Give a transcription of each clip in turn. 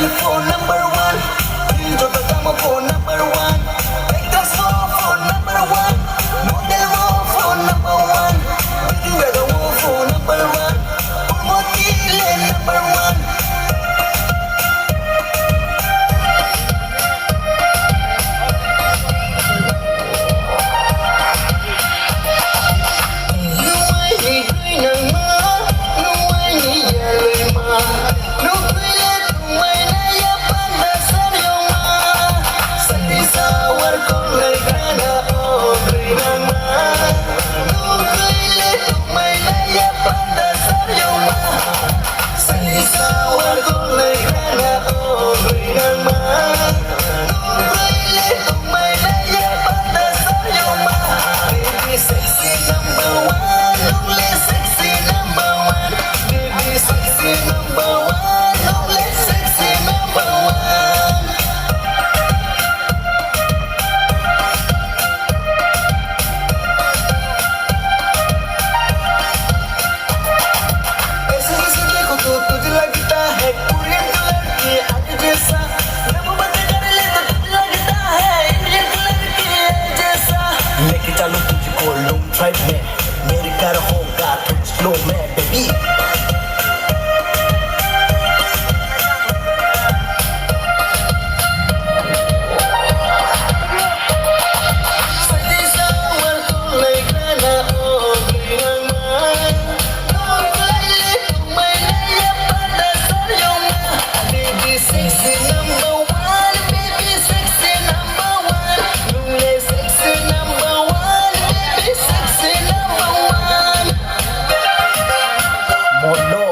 for number one. Pinto tocamos for number one. Vegas for number one. Model for number one. Weather for number one. Purmotile number one. चलो तुझको लूं tribe में मेरे घर होगा तुझ लो मैं baby Hãy subscribe cho kênh Ghiền Mì Gõ để không bỏ lỡ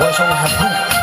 những video hấp dẫn